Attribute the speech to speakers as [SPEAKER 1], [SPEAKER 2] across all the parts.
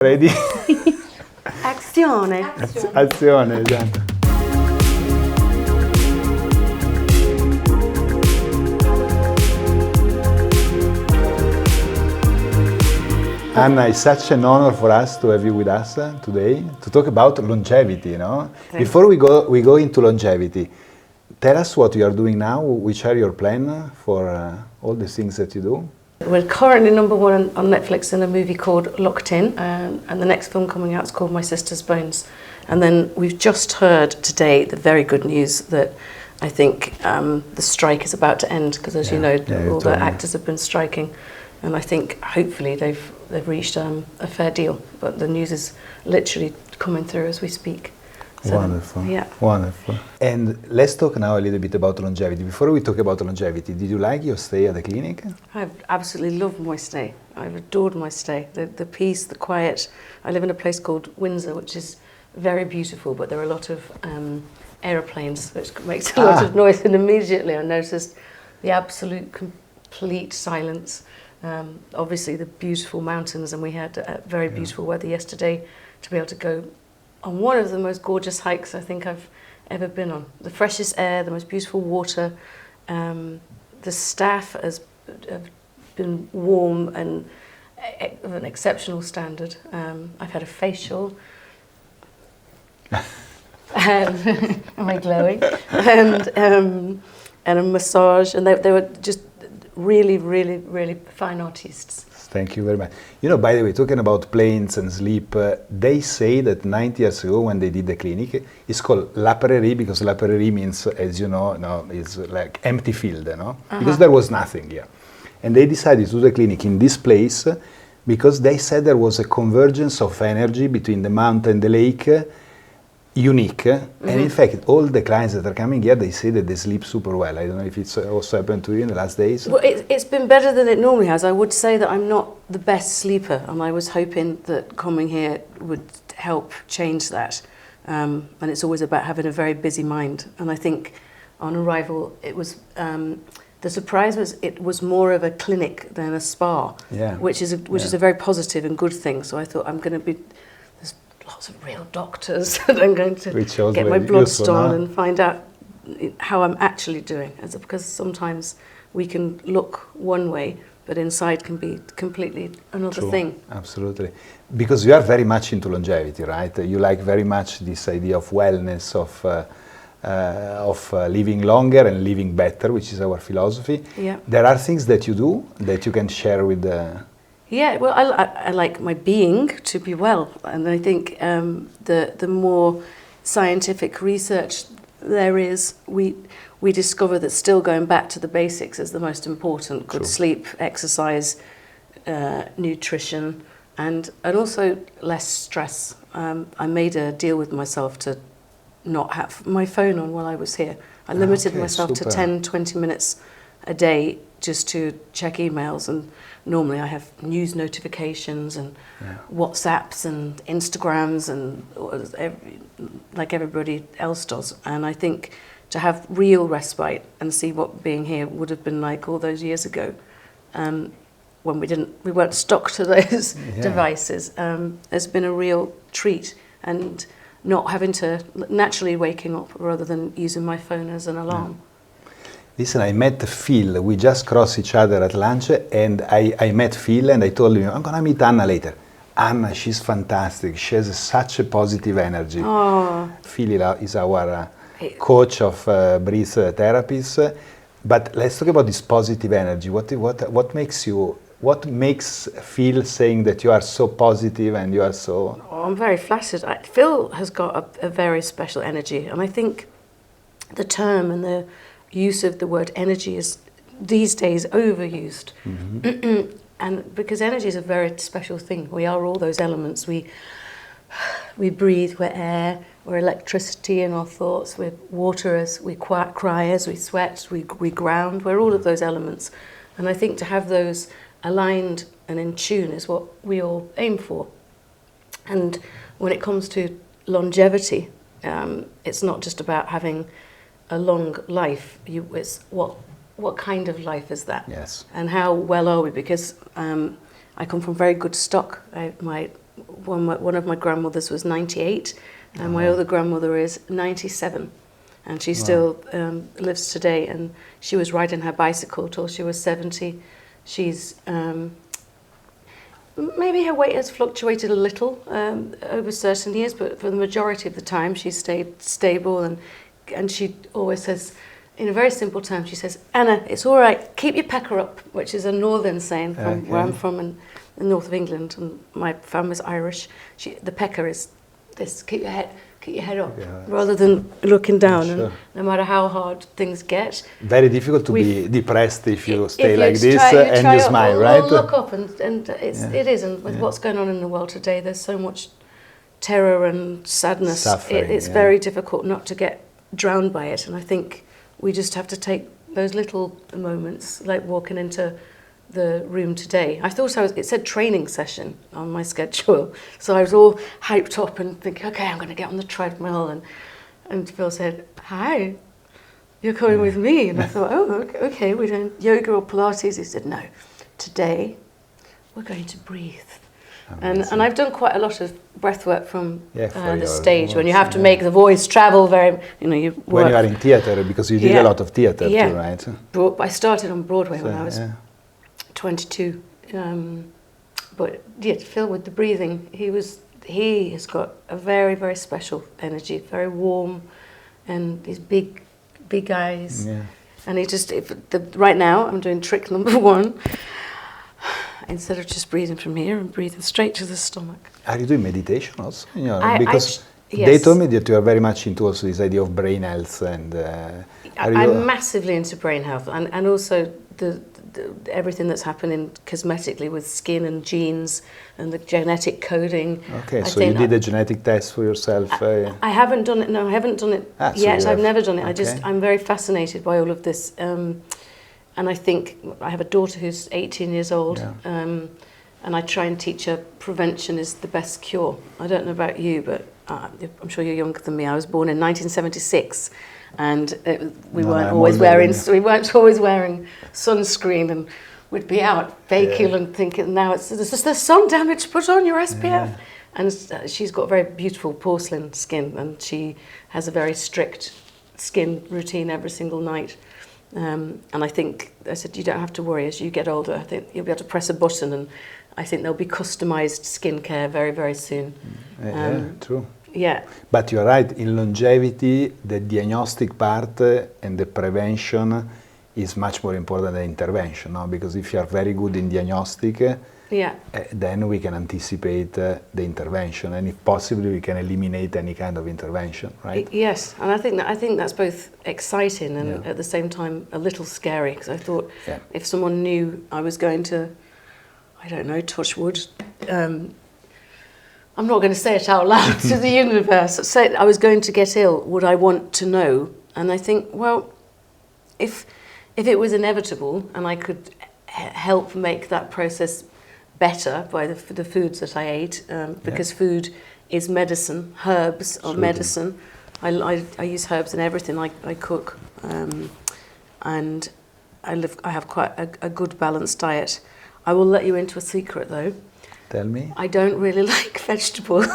[SPEAKER 1] Ready?
[SPEAKER 2] Azione.
[SPEAKER 1] Azione, esatto. Anna, it's such an honor for us to have you with us today to talk about longevity, no? Before we go into longevity, tell us what you are doing now, which are your plans for all the things that you do?
[SPEAKER 2] We're currently #1 on Netflix in a movie called Locked In, and the next film coming out is called My Sister's Bones. And then we've just heard today the very good news that I think the strike is about to end, because as you know, all the actors have been striking, and I think hopefully they've reached a fair deal. But the news is literally coming through as we speak. So,
[SPEAKER 1] wonderful,
[SPEAKER 2] yeah.
[SPEAKER 1] Wonderful. And let's talk now a little bit about longevity. Before we talk about longevity, did you like your stay at the clinic?
[SPEAKER 2] I've absolutely loved my stay. I've adored my stay. The peace, the quiet. I live in a place called Windsor, which is very beautiful, but there are a lot of aeroplanes, which makes a lot of noise, and immediately I noticed the absolute complete silence. Obviously the beautiful mountains, and we had very beautiful weather yesterday to be able to go on one of the most gorgeous hikes I think I've ever been on. The freshest air, the most beautiful water. The staff have been warm and of an exceptional standard. I've had a facial. Am I glowing? And a massage, and they were just really, really, really fine artists.
[SPEAKER 1] Thank you very much. You know, by the way, talking about planes and sleep, they say that 90 years ago when they did the clinic, it's called La Prairie, because La Prairie means, as you know, it's like empty field, no? Because there was nothing here. And they decided to do the clinic in this place because they said there was a convergence of energy between the mountain and the lake, unique. And in fact, all the clients that are coming here, they say that they sleep super well. I don't know if it's also happened to you in the last days.
[SPEAKER 2] Well, it's been better than it normally has. I would say that I'm not the best sleeper, and I was hoping that coming here would help change that. And it's always about having a very busy mind. And I think on arrival, it was the surprise was it was more of a clinic than a spa, which is a very positive and good thing. So I thought I'm going to be. Lots of real doctors that I'm going to get my bloods done and find out how I'm actually doing. Because sometimes we can look one way, but inside can be completely another thing.
[SPEAKER 1] Absolutely. Because you are very much into longevity, right? You like very much this idea of wellness, of living longer and living better, which is our philosophy.
[SPEAKER 2] Yeah.
[SPEAKER 1] There are things that you do that you can share with the...
[SPEAKER 2] Yeah, well, I like my being to be well, and I think the more scientific research there is, we discover that still going back to the basics is the most important. Good sleep, exercise, nutrition, and also less stress. I made a deal with myself to not have my phone on while I was here. I limited myself to 10, 20 minutes a day just to check emails, and normally I have news notifications and WhatsApps and Instagrams and like everybody else does. And I think to have real respite and see what being here would have been like all those years ago, when we weren't stuck to those devices, has been a real treat. And not having to naturally waking up rather than using my phone as an alarm.
[SPEAKER 1] Listen, I met Phil. We just crossed each other at lunch, and I met Phil, and I told him, I'm going to meet Anna later. Anna, she's fantastic. She has such a positive energy.
[SPEAKER 2] Oh.
[SPEAKER 1] Phil is our coach of breath therapies. But let's talk about this positive energy. What makes Phil saying that you are so positive and you are so...
[SPEAKER 2] Oh, I'm very flattered. Phil has got a very special energy, and I think the term and the use of the word energy is these days overused. And because energy is a very special thing. We are all those elements. We breathe, we're air, we're electricity in our thoughts, we're water as we cry, as we sweat, we ground, we're all of those elements. And I think to have those aligned and in tune is what we all aim for. And when it comes to longevity, it's not just about having a long life. It's what kind of life is that?
[SPEAKER 1] Yes.
[SPEAKER 2] And how well are we? Because I come from very good stock. My one of my grandmothers was 98, and my other grandmother is 97. And she still lives today, and she was riding her bicycle till she was 70. She's maybe her weight has fluctuated a little over certain years, but for the majority of the time she's stayed stable, and she always says, in a very simple term, she says, Anna, it's all right, keep your pecker up, which is a northern saying from where I'm from in the north of England, and my family's Irish. The pecker is this, keep your head up, rather than looking down.
[SPEAKER 1] Sure.
[SPEAKER 2] And no matter how hard things get.
[SPEAKER 1] Very difficult to be depressed if you stay like this and you smile, right?
[SPEAKER 2] Well, look up, and it is. And with what's going on in the world today, there's so much terror and sadness.
[SPEAKER 1] Suffering,
[SPEAKER 2] it's very difficult not to get drowned by it. And I think we just have to take those little moments, like walking into the room today. I thought it said training session on my schedule, so I was all hyped up and thinking, okay, I'm going to get on the treadmill, and Phil said, hi, you're coming with me, and I thought, oh, okay, we're doing yoga or Pilates. He said, no, today we're going to breathe. And I've done quite a lot of breath work from the stage voice, when you have to make the voice travel very, you work.
[SPEAKER 1] When you are in theatre, because you did a lot of theatre too, right?
[SPEAKER 2] I started on Broadway when I was 22, but Phil, with the breathing, he has got a very, very special energy, very warm, and his big eyes, and he just right now I'm doing trick number 1. Instead of just breathing from here and breathing straight to the stomach. Are
[SPEAKER 1] you doing meditation also? Because they told me that you are very much into also this idea of brain health, and
[SPEAKER 2] I'm massively into brain health, and also the everything that's happening cosmetically with skin and genes and the genetic coding.
[SPEAKER 1] Okay, so you did a genetic test for yourself?
[SPEAKER 2] I haven't done it. No, I haven't done it yet. I've never done it. Okay. I'm very fascinated by all of this. And I think I have a daughter who's 18 years old, and I try and teach her prevention is the best cure. I don't know about you, but I'm sure you're younger than me. I was born in 1976, and we weren't always wearing sunscreen, and we'd be out baking and thinking, now there's sun damage, put on your SPF. Yeah. And she's got very beautiful porcelain skin, and she has a very strict skin routine every single night. And I said, you don't have to worry. As you get older, I think you'll be able to press a button, and I think there'll be customized skincare very, very soon.
[SPEAKER 1] True.
[SPEAKER 2] Yeah.
[SPEAKER 1] But you're right, in longevity, the diagnostic part and the prevention is much more important than intervention, no? Because if you are very good in diagnostic, then we can anticipate the intervention, and if possibly we can eliminate any kind of intervention, right?
[SPEAKER 2] Yes, and I think that's both exciting and at the same time a little scary, because I thought if someone knew I was going to, I don't know, touch wood, I'm not going to say it out loud to the universe, say I was going to get ill, would I want to know? And I think, well, if it was inevitable and I could help make that process better by the foods that I ate, because food is medicine, herbs are medicine. I use herbs in everything I cook, and I have quite a good balanced diet. I will let you into a secret though.
[SPEAKER 1] Tell me.
[SPEAKER 2] I don't really like vegetables.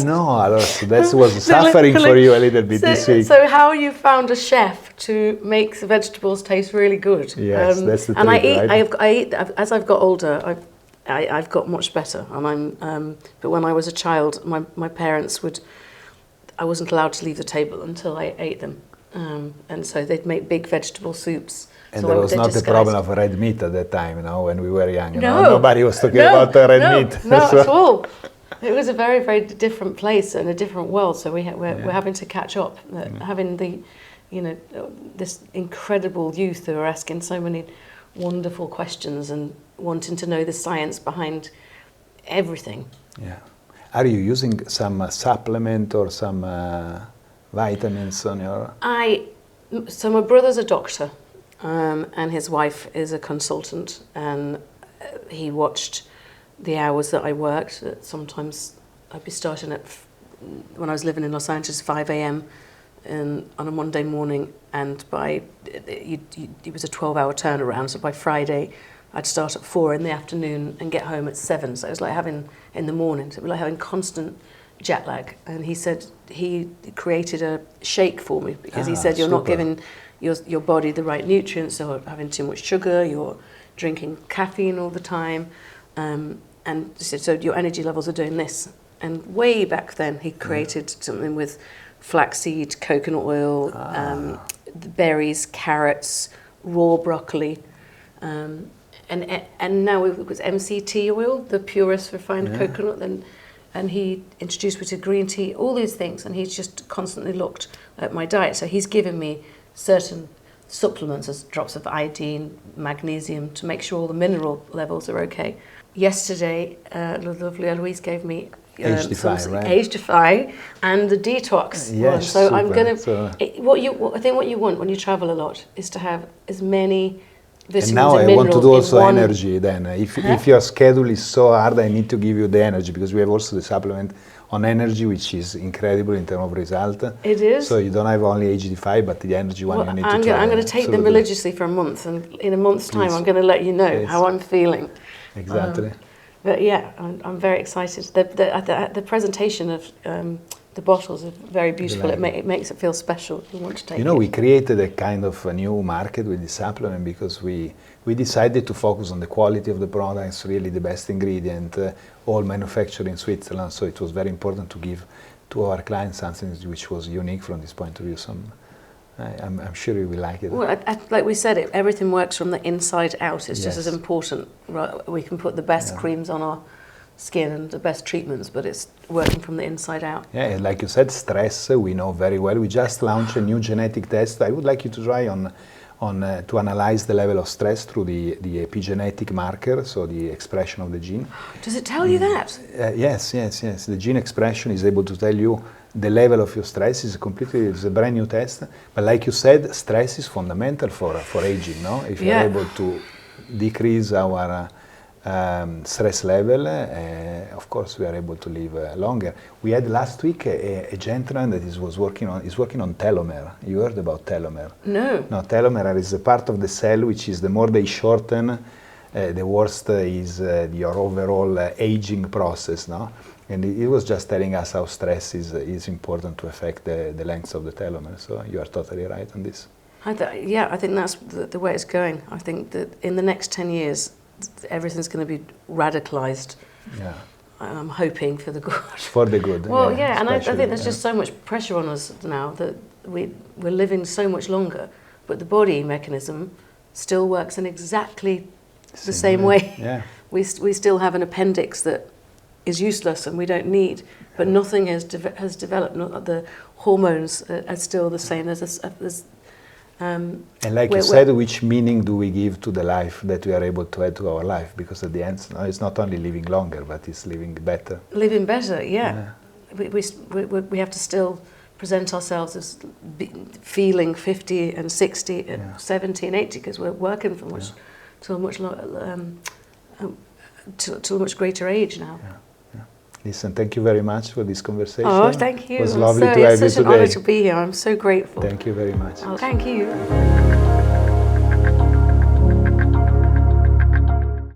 [SPEAKER 1] No, that was suffering for you a little bit this week.
[SPEAKER 2] So how you found a chef to make the vegetables taste really good?
[SPEAKER 1] Yes, that's the trick,
[SPEAKER 2] and
[SPEAKER 1] right?
[SPEAKER 2] I eat as I've got older. I've got much better, and but when I was a child, my parents I wasn't allowed to leave the table until I ate them, and so they'd make big vegetable soups.
[SPEAKER 1] And so there was not the problem of red meat at that time, when we were young. Nobody was talking about red meat.
[SPEAKER 2] No, at all. It was a very, very different place and a different world. So we're having to catch up, having this incredible youth who are asking so many wonderful questions and wanting to know the science behind everything.
[SPEAKER 1] Yeah. Are you using some supplement or some vitamins on your?
[SPEAKER 2] So my brother's a doctor. And his wife is a consultant, and he watched the hours that I worked. Sometimes I'd be starting when I was living in Los Angeles, 5 a.m. On a Monday morning, and it was a 12-hour turnaround. So by Friday, I'd start at 4 in the afternoon and get home at 7. So it was like having, in the morning, so it was like having constant jet lag. And he said he created a shake for me because he said you're not giving your body the right nutrients, so you're having too much sugar, you're drinking caffeine all the time, and he said, so your energy levels are doing this. And way back then, he created something with flaxseed, coconut oil, the berries, carrots, raw broccoli, and now it was MCT oil, the purest refined coconut, and he introduced me to green tea, all these things, and he's just constantly looked at my diet. So he's given me certain supplements, as drops of iodine, magnesium, to make sure all the mineral levels are okay. Yesterday, the lovely Eloise gave me Age-Defy and the detox one. So super. I'm gonna. I think what you want when you travel a lot is to have as many vitamins
[SPEAKER 1] and now
[SPEAKER 2] and
[SPEAKER 1] I want to do also
[SPEAKER 2] one...
[SPEAKER 1] energy. Then, if your schedule is so hard, I need to give you the energy, because we have also the supplement on energy, which is incredible in terms of result.
[SPEAKER 2] It is.
[SPEAKER 1] So you don't have only Age-Defy, but the energy one you need to try.
[SPEAKER 2] I'm going to take them religiously for a month, and in a month's time, I'm going to let you know how I'm feeling.
[SPEAKER 1] Exactly.
[SPEAKER 2] But yeah, I'm very excited. The presentation of the bottles are very beautiful. It makes it feel special. You want to take it.
[SPEAKER 1] We created a kind of a new market with the supplement because we decided to focus on the quality of the products, really the best ingredient, all manufactured in Switzerland. So it was very important to give to our clients something which was unique from this point of view. I'm sure you will like it.
[SPEAKER 2] Well, like we said, everything works from the inside out. It's just as important. Right? We can put the best creams on our skin and the best treatments, but it's working from the inside out. Yeah,
[SPEAKER 1] and like you said, stress, we know very well. We just launched a new genetic test. I would like you to try to analyze the level of stress through the epigenetic marker, so the expression of the gene.
[SPEAKER 2] Does it tell you that?
[SPEAKER 1] Yes. The gene expression is able to tell you the level of your stress. It's a brand new test. But like you said, stress is fundamental for aging, no? If you're able to decrease our stress level, of course we are able to live longer. We had last week a gentleman that is working on telomere. You heard about telomere?
[SPEAKER 2] No.
[SPEAKER 1] No, telomere is a part of the cell which is, the more they shorten, the worse is your overall aging process, no? And he was just telling us how stress is important to affect the length of the telomere. So you are totally right on this.
[SPEAKER 2] I think that's the way it's going. I think that in the next 10 years, everything's going to be radicalized.
[SPEAKER 1] Yeah.
[SPEAKER 2] I'm hoping for the good.
[SPEAKER 1] For the good.
[SPEAKER 2] Well, and I think there's just so much pressure on us now that we're living so much longer, but the body mechanism still works in exactly the same way.
[SPEAKER 1] Yeah.
[SPEAKER 2] We still have an appendix that is useless and we don't need, but nothing has developed. The hormones are still the same as
[SPEAKER 1] and like you said, which meaning do we give to the life that we are able to add to our life? Because at the end, it's not only living longer, but it's living better.
[SPEAKER 2] Living better, yeah. We have to still present ourselves as feeling 50 and 60 and 70 and 80, because we're working for to a much greater age now.
[SPEAKER 1] Yeah. Listen, thank you very much for this conversation.
[SPEAKER 2] Oh, thank you.
[SPEAKER 1] It was lovely to have you today.
[SPEAKER 2] It's such an honor to be here. I'm so grateful.
[SPEAKER 1] Thank you very much.
[SPEAKER 2] Oh, thank you.